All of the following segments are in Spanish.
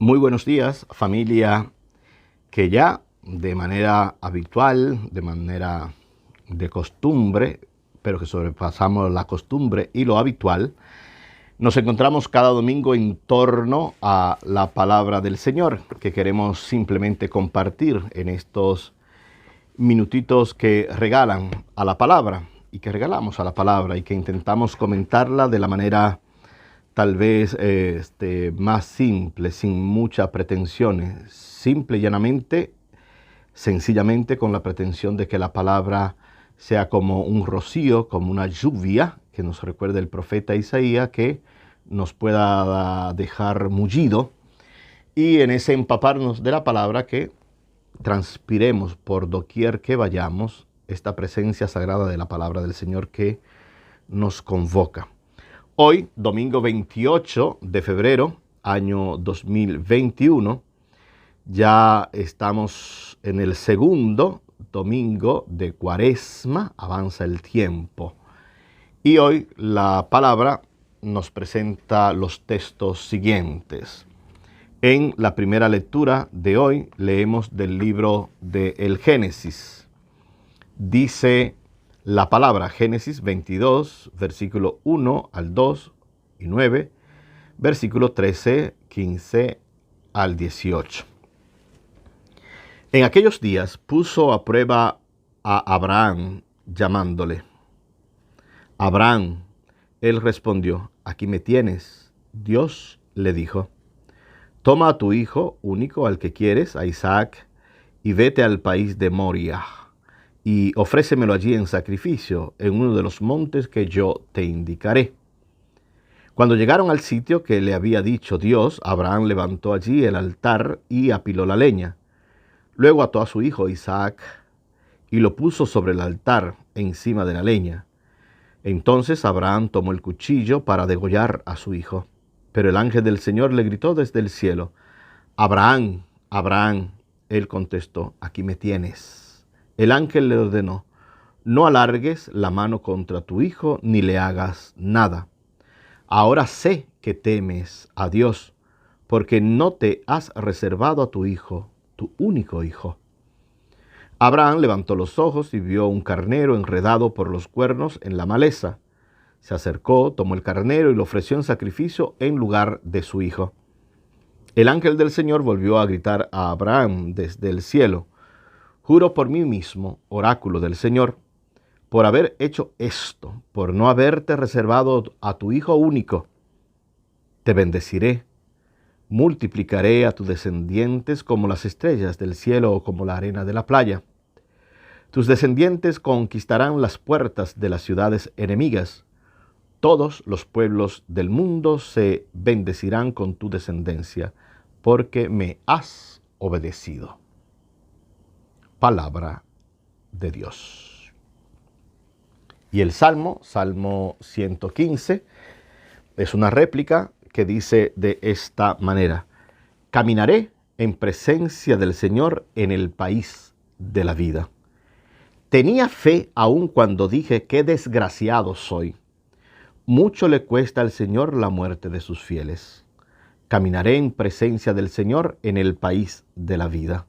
Muy buenos días, familia que ya de manera habitual, de manera de costumbre, pero que sobrepasamos la costumbre y lo habitual, nos encontramos cada domingo en torno a la palabra del Señor, que queremos simplemente compartir en estos minutitos que regalan a la palabra y que regalamos a la palabra y que intentamos comentarla de la manera tal vez más simple, sin muchas pretensiones, simple y llanamente, sencillamente con la pretensión de que la palabra sea como un rocío, como una lluvia, que nos recuerde el profeta Isaías, que nos pueda dejar mullido, y en ese empaparnos de la palabra que transpiremos por doquier que vayamos esta presencia sagrada de la palabra del Señor que nos convoca. Hoy, domingo 28 de febrero, año 2021, ya estamos en el segundo domingo de Cuaresma, avanza el tiempo. Y hoy la palabra nos presenta los textos siguientes. En la primera lectura de hoy leemos del libro del Génesis. Dice la palabra, Génesis 22, versículo 1 al 2 y 9, versículo 13, 15 al 18. En aquellos días puso a prueba a Abraham llamándole. Abraham, él respondió, aquí me tienes. Dios le dijo, toma a tu hijo único al que quieres, a Isaac, y vete al país de Moria, y ofrécemelo allí en sacrificio en uno de los montes que yo te indicaré. Cuando llegaron al sitio que le había dicho Dios, Abraham levantó allí el altar y apiló la leña. Luego ató a su hijo Isaac y lo puso sobre el altar encima de la leña. Entonces Abraham tomó el cuchillo para degollar a su hijo. Pero el ángel del Señor le gritó desde el cielo, Abraham, Abraham. Él contestó, aquí me tienes. El ángel le ordenó, no alargues la mano contra tu hijo ni le hagas nada. Ahora sé que temes a Dios, porque no te has reservado a tu hijo, tu único hijo. Abraham levantó los ojos y vio un carnero enredado por los cuernos en la maleza. Se acercó, tomó el carnero y lo ofreció en sacrificio en lugar de su hijo. El ángel del Señor volvió a gritar a Abraham desde el cielo, juro por mí mismo, oráculo del Señor, por haber hecho esto, por no haberte reservado a tu hijo único, te bendeciré, multiplicaré a tus descendientes como las estrellas del cielo o como la arena de la playa. Tus descendientes conquistarán las puertas de las ciudades enemigas. Todos los pueblos del mundo se bendecirán con tu descendencia, porque me has obedecido. Palabra de Dios. Y el Salmo 115, es una réplica que dice de esta manera, caminaré en presencia del Señor en el país de la vida. Tenía fe aun cuando dije, qué desgraciado soy. Mucho le cuesta al Señor la muerte de sus fieles. Caminaré en presencia del Señor en el país de la vida.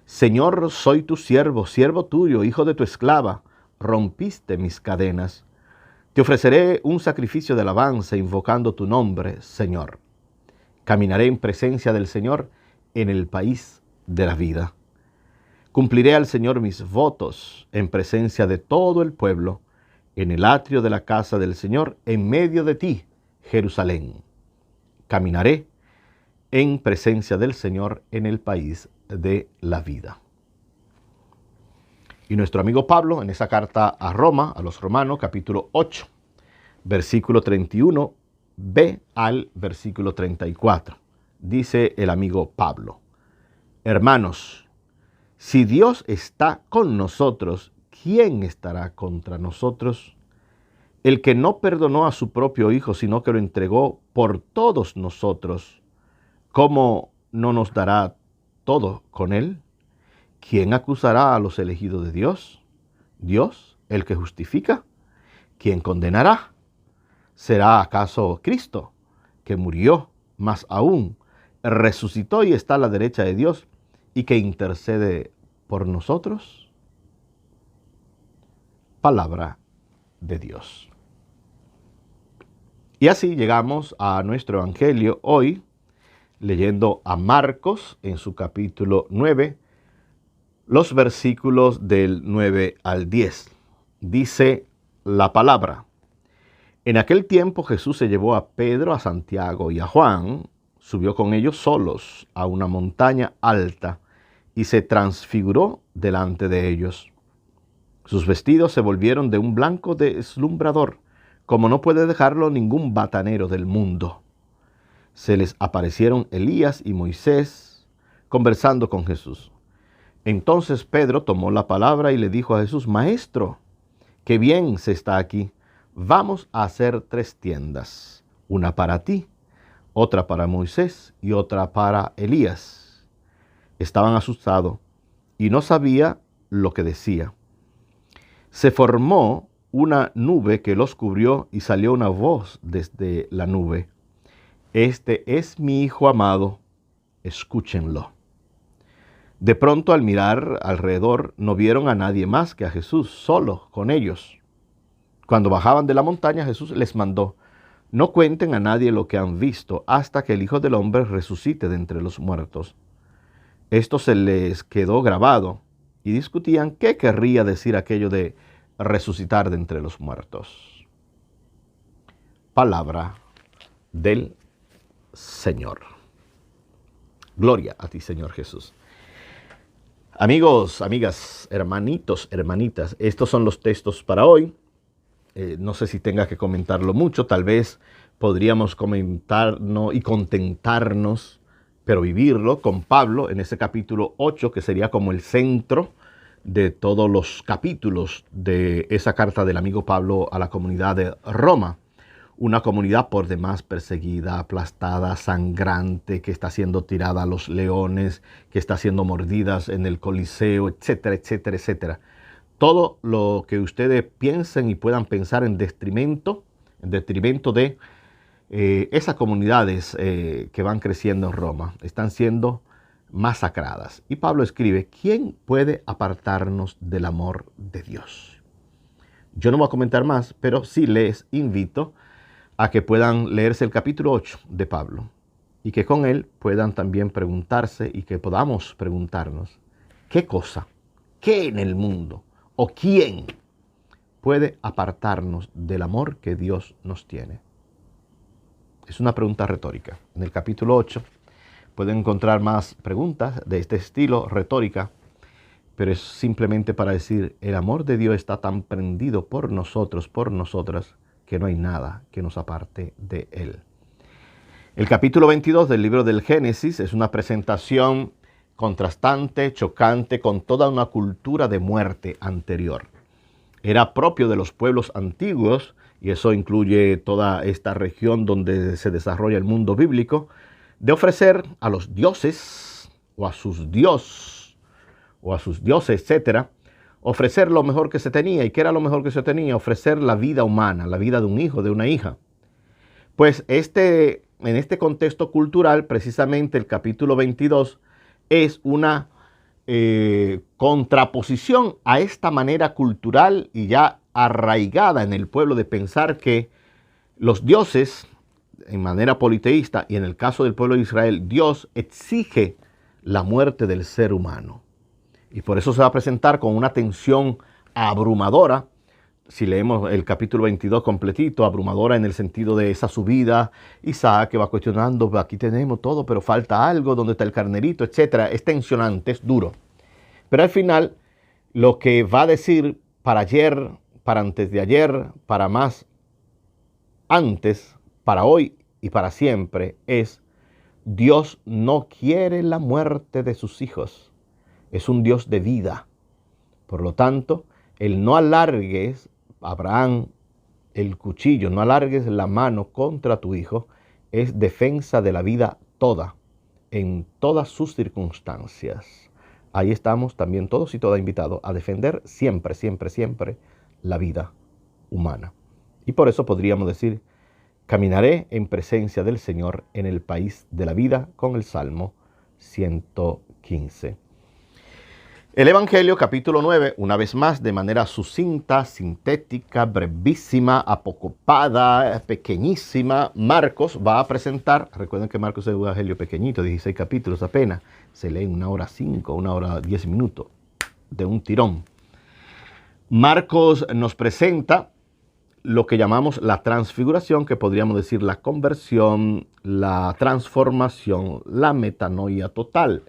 Señor, soy tu siervo, siervo tuyo, hijo de tu esclava. Rompiste mis cadenas. Te ofreceré un sacrificio de alabanza invocando tu nombre, Señor. Caminaré en presencia del Señor en el país de la vida. Cumpliré al Señor mis votos en presencia de todo el pueblo, en el atrio de la casa del Señor, en medio de ti, Jerusalén. Caminaré en presencia del Señor en el país de la vida. Y nuestro amigo Pablo, en esa carta a Roma, a los Romanos, capítulo 8, versículo 31b al versículo 34, dice el amigo Pablo, hermanos, si Dios está con nosotros, ¿quién estará contra nosotros? El que no perdonó a su propio Hijo, sino que lo entregó por todos nosotros, ¿cómo no nos dará todo con él? ¿Quién acusará a los elegidos de Dios? ¿Dios, el que justifica? ¿Quién condenará? ¿Será acaso Cristo, que murió, más aún, resucitó y está a la derecha de Dios y que intercede por nosotros. Palabra de Dios. Y así llegamos a nuestro evangelio hoy, leyendo a Marcos en su capítulo 9, los versículos del 9 al 10. Dice la palabra: En aquel tiempo Jesús se llevó a Pedro, a Santiago y a Juan, subió con ellos solos a una montaña alta y se transfiguró delante de ellos. Sus vestidos se volvieron de un blanco deslumbrador, como no puede dejarlo ningún batanero del mundo. Se les aparecieron Elías y Moisés conversando con Jesús. Entonces Pedro tomó la palabra y le dijo a Jesús: Maestro, qué bien se está aquí. Vamos a hacer 3 tiendas, una para ti, otra para Moisés y otra para Elías. Estaban asustados y no sabía lo que decía. Se formó una nube que los cubrió y salió una voz desde la nube: Este es mi Hijo amado, escúchenlo. De pronto, al mirar alrededor, no vieron a nadie más que a Jesús, solo con ellos. Cuando bajaban de la montaña, Jesús les mandó: No cuenten a nadie lo que han visto hasta que el Hijo del Hombre resucite de entre los muertos. Esto se les quedó grabado y discutían qué querría decir aquello de resucitar de entre los muertos. Palabra del Señor. Gloria a ti, Señor Jesús. Amigos, amigas, hermanitos, hermanitas, estos son los textos para hoy. No sé si tenga que comentarlo mucho, tal vez podríamos comentarnos y contentarnos, pero vivirlo con Pablo en ese capítulo 8, que sería como el centro de todos los capítulos de esa carta del amigo Pablo a la comunidad de Roma. Una comunidad por demás perseguida, aplastada, sangrante, que está siendo tirada a los leones, que está siendo mordidas en el Coliseo, etcétera, etcétera, etcétera. Todo lo que ustedes piensen y puedan pensar en detrimento de esas comunidades que van creciendo en Roma, están siendo masacradas. Y Pablo escribe: ¿quién puede apartarnos del amor de Dios? Yo no voy a comentar más, pero sí les invito a que puedan leerse el capítulo 8 de Pablo y que con él puedan también preguntarse y que podamos preguntarnos: ¿qué cosa, qué en el mundo o quién puede apartarnos del amor que Dios nos tiene? Es una pregunta retórica. En el capítulo 8 pueden encontrar más preguntas de este estilo, retórica, pero es simplemente para decir: el amor de Dios está tan prendido por nosotros, por nosotras, que no hay nada que nos aparte de Él. El capítulo 22 del libro del Génesis es una presentación contrastante, chocante, con toda una cultura de muerte anterior. Era propio de los pueblos antiguos, y eso incluye toda esta región donde se desarrolla el mundo bíblico, de ofrecer a los dioses o a sus dioses, etcétera, ofrecer lo mejor que se tenía. ¿Y qué era lo mejor que se tenía? Ofrecer la vida humana, la vida de un hijo, de una hija. Pues en este contexto cultural, precisamente el capítulo 22 es una contraposición a esta manera cultural y ya arraigada en el pueblo de pensar que los dioses, en manera politeísta, y en el caso del pueblo de Israel, Dios exige la muerte del ser humano. Y por eso se va a presentar con una tensión abrumadora. Si leemos el capítulo 22 completito, abrumadora en el sentido de esa subida, Isaac que va cuestionando: aquí tenemos todo, pero falta algo, ¿dónde está el carnerito?, etcétera. Es tensionante, es duro. Pero al final, lo que va a decir para ayer, para antes de ayer, para más antes, para hoy y para siempre es: Dios no quiere la muerte de sus hijos. Es un Dios de vida. Por lo tanto, el no alargues, Abraham, el cuchillo, no alargues la mano contra tu hijo, es defensa de la vida toda, en todas sus circunstancias. Ahí estamos también todos y todas invitados a defender siempre, siempre, siempre la vida humana. Y por eso podríamos decir Caminaré en presencia del Señor en el país de la vida con el Salmo 115. El Evangelio, capítulo 9, una vez más, de manera sucinta, sintética, brevísima, apocopada, pequeñísima, Marcos va a presentar, recuerden que Marcos es un evangelio pequeñito, 16 capítulos apenas, se lee en 1 hora 5, 1 hora 10 minutos, de un tirón. Marcos nos presenta lo que llamamos la transfiguración, que podríamos decir la conversión, la transformación, la metanoia total.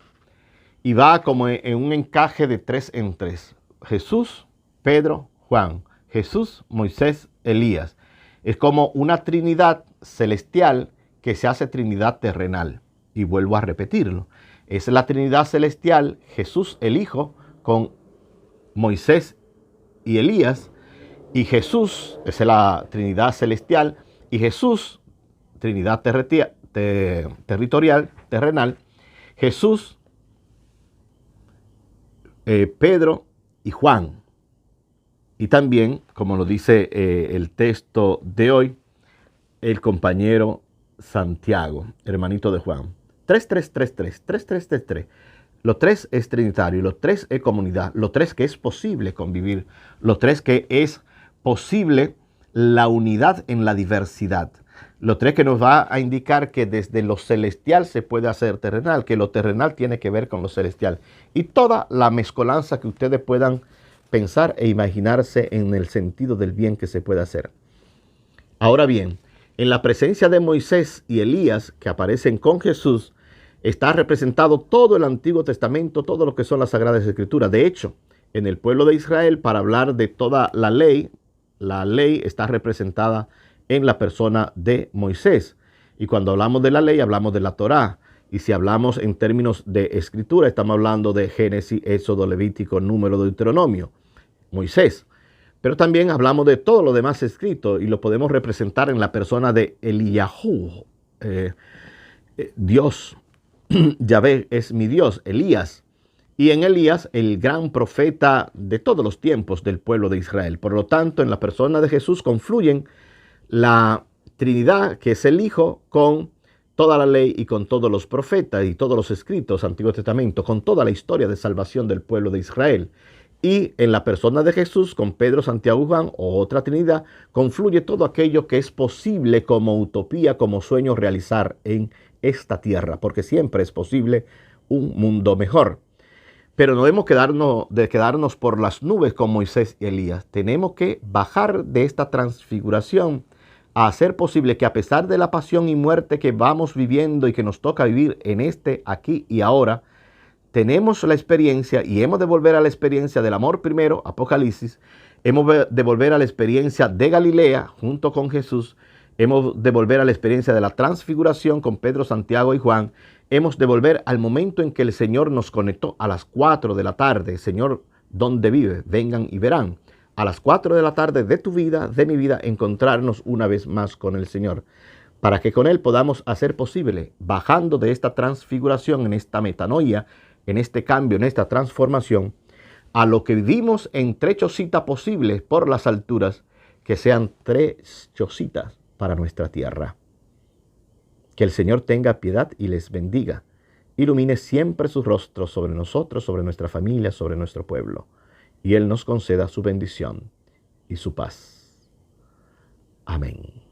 Y va como en un encaje de 3 en 3. Jesús, Pedro, Juan. Jesús, Moisés, Elías. Es como una trinidad celestial que se hace trinidad terrenal. Y vuelvo a repetirlo. Es la trinidad celestial, Jesús el Hijo, con Moisés y Elías. Y Jesús, es la trinidad celestial. Y Jesús, trinidad territorial, terrenal. Jesús, Pedro y Juan. Y también, como lo dice el texto de hoy, el compañero Santiago, hermanito de Juan. 3, 3, 3, 3, 3, 3, 3, 3. Los 3 es trinitario, los 3 es comunidad, los 3 que es posible convivir, los 3 que es posible la unidad en la diversidad. Los 3 que nos va a indicar que desde lo celestial se puede hacer terrenal, que lo terrenal tiene que ver con lo celestial. Y toda la mezcolanza que ustedes puedan pensar e imaginarse en el sentido del bien que se puede hacer. Ahora bien, en la presencia de Moisés y Elías, que aparecen con Jesús, está representado todo el Antiguo Testamento, todo lo que son las Sagradas Escrituras. De hecho, en el pueblo de Israel, para hablar de toda la ley está representada en la persona de Moisés. Y cuando hablamos de la ley, hablamos de la Torá. Y si hablamos en términos de escritura, estamos hablando de Génesis, Éxodo, Levítico, Número, Deuteronomio, Moisés. Pero también hablamos de todo lo demás escrito y lo podemos representar en la persona de Eliyahu, Dios, Yahvé es mi Dios, Elías. Y en Elías, el gran profeta de todos los tiempos del pueblo de Israel. Por lo tanto, en la persona de Jesús confluyen la Trinidad, que es el Hijo, con toda la ley y con todos los profetas y todos los escritos del Antiguo Testamento, con toda la historia de salvación del pueblo de Israel. Y en la persona de Jesús, con Pedro, Santiago y Juan, o otra Trinidad, confluye todo aquello que es posible como utopía, como sueño realizar en esta tierra, porque siempre es posible un mundo mejor. Pero no debemos quedarnos por las nubes con Moisés y Elías. Tenemos que bajar de esta transfiguración a hacer posible que, a pesar de la pasión y muerte que vamos viviendo y que nos toca vivir en este aquí y ahora, tenemos la experiencia y hemos de volver a la experiencia del amor primero, Apocalipsis, hemos de volver a la experiencia de Galilea junto con Jesús, hemos de volver a la experiencia de la transfiguración con Pedro, Santiago y Juan, hemos de volver al momento en que el Señor nos conectó a las 4 de la tarde. Señor, ¿dónde vive? Vengan y verán. A las 4 de la tarde de tu vida, de mi vida, encontrarnos una vez más con el Señor, para que con Él podamos hacer posible, bajando de esta transfiguración, en esta metanoia, en este cambio, en esta transformación, a lo que vivimos en 3 chocitas posibles por las alturas, que sean 3 chocitas para nuestra tierra. Que el Señor tenga piedad y les bendiga. Ilumine siempre su rostro sobre nosotros, sobre nuestra familia, sobre nuestro pueblo. Y Él nos conceda su bendición y su paz. Amén.